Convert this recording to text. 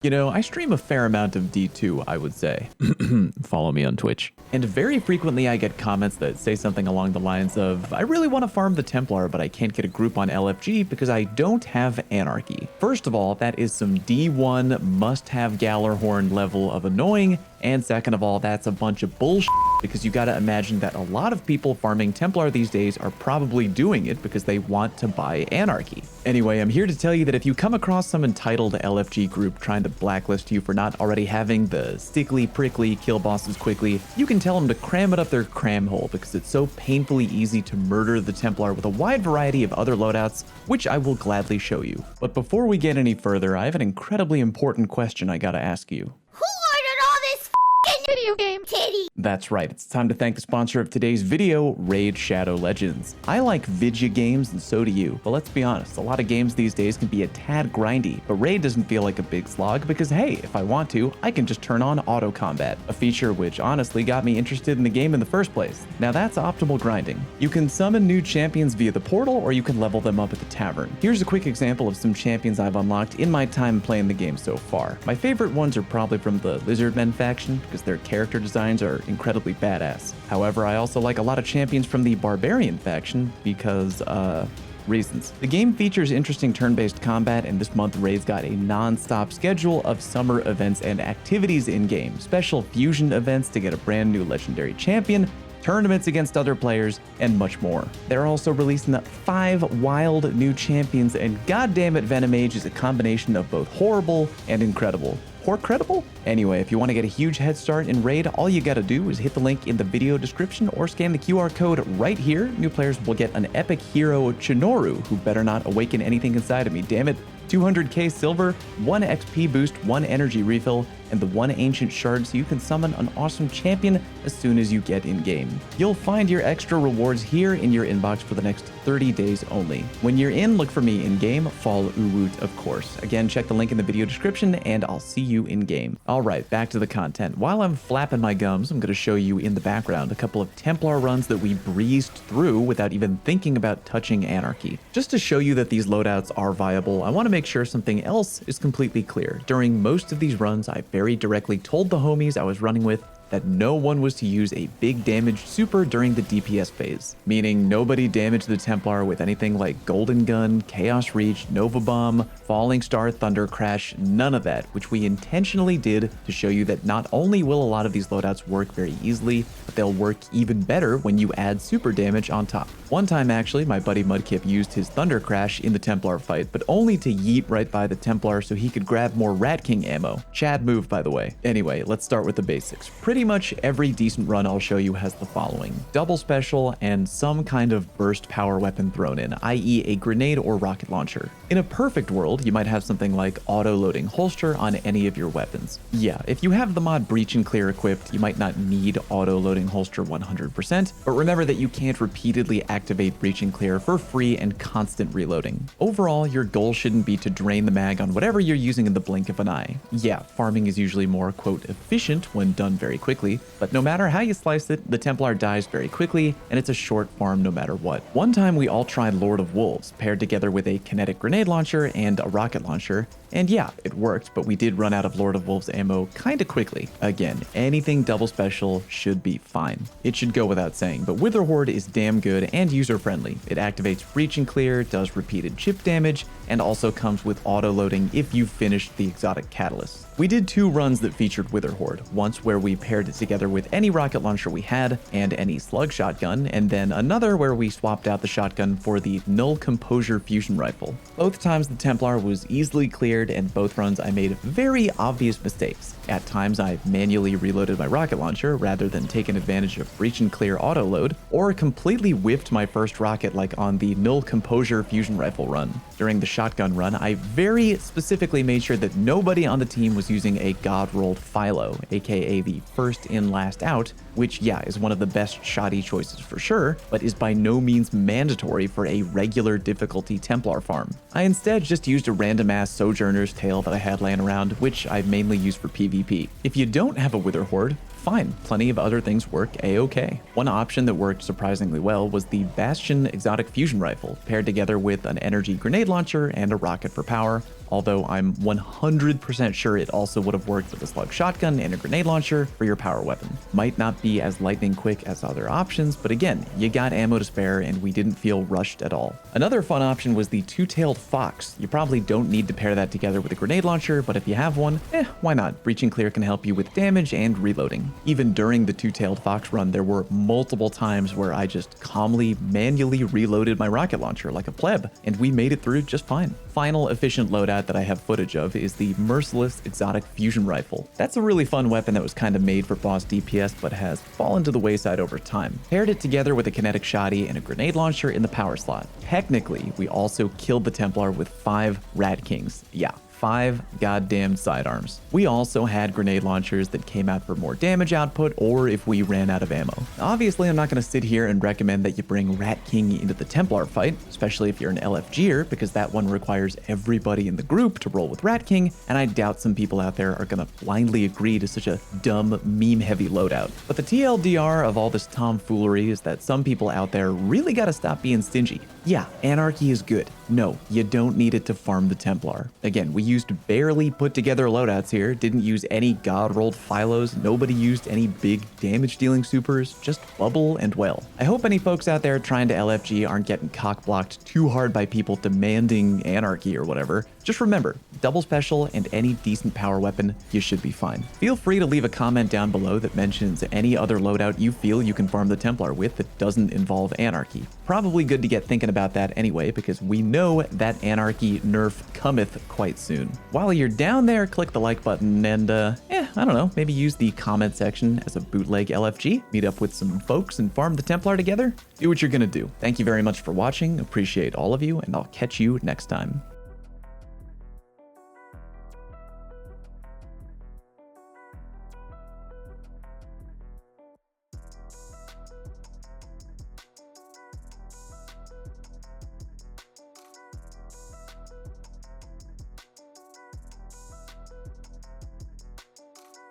You know, I stream a fair amount of D2, I would say. Follow me on Twitch. And very frequently I get comments that say something along the lines of, I really want to farm the Templar, but I can't get a group on LFG because I don't have Anarchy. First of all, that is some D1 must-have Gallarhorn level of annoying, and second of all, that's a bunch of bullshit because you gotta imagine that a lot of people farming Templar these days are probably doing it because they want to buy Anarchy. Anyway, I'm here to tell you that if you come across some entitled LFG group trying to blacklist you for not already having the stickly prickly kill bosses quickly, you can tell them to cram it up their cram hole because it's so painfully easy to murder the Templar with a wide variety of other loadouts, which I will gladly show you. But before we get any further, I have an incredibly important question I gotta ask you. Video game titty. That's right, it's time to thank the sponsor of today's video, Raid Shadow Legends. I like vidya games and so do you, but let's be honest, a lot of games these days can be a tad grindy, but Raid doesn't feel like a big slog because hey, if I want to, I can just turn on auto combat, a feature which honestly got me interested in the game in the first place. Now that's optimal grinding. You can summon new champions via the portal or you can level them up at the tavern. Here's a quick example of some champions I've unlocked in my time playing the game so far. My favorite ones are probably from the Lizardmen faction because their character designs are incredibly badass. However, I also like a lot of champions from the Barbarian faction because, reasons. The game features interesting turn-based combat, and this month Raid's got a non-stop schedule of summer events and activities in-game, special fusion events to get a brand new legendary champion, tournaments against other players, and much more. They're also releasing 5 wild new champions, and goddammit Venom Age is a combination of both horrible and incredible. Credible? Anyway, if you want to get a huge head start in Raid, all you gotta do is hit the link in the video description or scan the QR code right here. New players will get an epic hero Chinoru, who better not awaken anything inside of me, damn it. 200k silver, 1 XP boost, 1 energy refill, and the 1 ancient shard so you can summon an awesome champion as soon as you get in game. You'll find your extra rewards here in your inbox for the next 30 days only. When you're in, look for me in game, Fall Uwoot of course. Again, check the link in the video description and I'll see you in game. Alright, back to the content. While I'm flapping my gums, I'm going to show you in the background a couple of Templar runs that we breezed through without even thinking about touching Anarchy. Just to show you that these loadouts are viable, I want to make sure something else is completely clear. During most of these runs, I very directly told the homies I was running with that no one was to use a big damage super during the DPS phase, meaning nobody damaged the Templar with anything like Golden Gun, Chaos Reach, Nova Bomb, Falling Star, Thunder Crash, none of that, which we intentionally did to show you that not only will a lot of these loadouts work very easily, but they'll work even better when you add super damage on top. One time actually, my buddy Mudkip used his Thunder Crash in the Templar fight, but only to yeet right by the Templar so he could grab more Rat King ammo. Chad move, by the way. Anyway, let's start with the basics. Pretty much every decent run I'll show you has the following: double special and some kind of burst power weapon thrown in, i.e. a grenade or rocket launcher. In a perfect world, you might have something like auto-loading holster on any of your weapons. Yeah, if you have the mod Breach and Clear equipped, you might not need auto-loading holster 100%, but remember that you can't repeatedly activate Breach and Clear for free and constant reloading. Overall, your goal shouldn't be to drain the mag on whatever you're using in the blink of an eye. Yeah, farming is usually more, quote, efficient when done very quickly, but no matter how you slice it, the Templar dies very quickly, and it's a short farm no matter what. One time we all tried Lord of Wolves, paired together with a kinetic grenade launcher and a rocket launcher, and yeah, it worked, but we did run out of Lord of Wolves ammo kinda quickly. Again, anything double special should be fine. It should go without saying, but Wither Horde is damn good and user-friendly. It activates Breach and Clear, does repeated chip damage, and also comes with auto-loading if you've finished the exotic catalyst. We did 2 runs that featured Wither Horde, once where we paired it together with any rocket launcher we had and any slug shotgun, and then another where we swapped out the shotgun for the Null Composure fusion rifle. Both times the Templar was easily cleared, and both runs I made very obvious mistakes. At times I manually reloaded my rocket launcher rather than taking advantage of Breach and Clear auto load, or completely whiffed my first rocket like on the Null Composure fusion rifle run. During the shotgun run, I very specifically made sure that nobody on the team was using a god-rolled Philo, aka the first in last out, which yeah is one of the best shoddy choices for sure, but is by no means mandatory for a regular difficulty Templar farm. I instead just used a random ass Sojourner's Tale that I had laying around, which I mainly use for PvP. If you don't have a Wither Horde, fine. Plenty of other things work a-okay. One option that worked surprisingly well was the Bastion exotic fusion rifle, paired together with an energy grenade launcher and a rocket for power, although I'm 100% sure it also would have worked with a slug shotgun and a grenade launcher for your power weapon. Might not be as lightning quick as other options, but again, you got ammo to spare and we didn't feel rushed at all. Another fun option was the two-tailed fox. You probably don't need to pair that together with a grenade launcher, but if you have one, why not? Breach and clear can help you with damage and reloading. Even during the two-tailed fox run, there were multiple times where I just calmly, manually reloaded my rocket launcher like a pleb, and we made it through just fine. Final efficient loadout that I have footage of is the Merciless Exotic Fusion Rifle. That's a really fun weapon that was kind of made for boss DPS but has fallen to the wayside over time. Paired it together with a kinetic shoddy and a grenade launcher in the power slot. Technically, we also killed the Templar with 5 Rat Kings. Yeah, 5 goddamn sidearms. We also had grenade launchers that came out for more damage output or if we ran out of ammo. Obviously, I'm not going to sit here and recommend that you bring Rat King into the Templar fight, especially if you're an LFGer, because that one requires everybody in the group to roll with Rat King, and I doubt some people out there are going to blindly agree to such a dumb, meme-heavy loadout. But the TLDR of all this tomfoolery is that some people out there really got to stop being stingy. Yeah, Anarchy is good. No, you don't need it to farm the Templar. Again, we used barely put together loadouts here, didn't use any god-rolled Phylos, nobody used any big damage-dealing supers, just bubble and well. I hope any folks out there trying to LFG aren't getting cock-blocked too hard by people demanding Anarchy or whatever. Just remember, double special and any decent power weapon, you should be fine. Feel free to leave a comment down below that mentions any other loadout you feel you can farm the Templar with that doesn't involve Anarchy. Probably good to get thinking about that anyway, because we know that Anarchy nerf cometh quite soon. While you're down there, click the like button and, I don't know, maybe use the comment section as a bootleg LFG, meet up with some folks and farm the Templar together. Do what you're gonna do. Thank you very much for watching, appreciate all of you, and I'll catch you next time.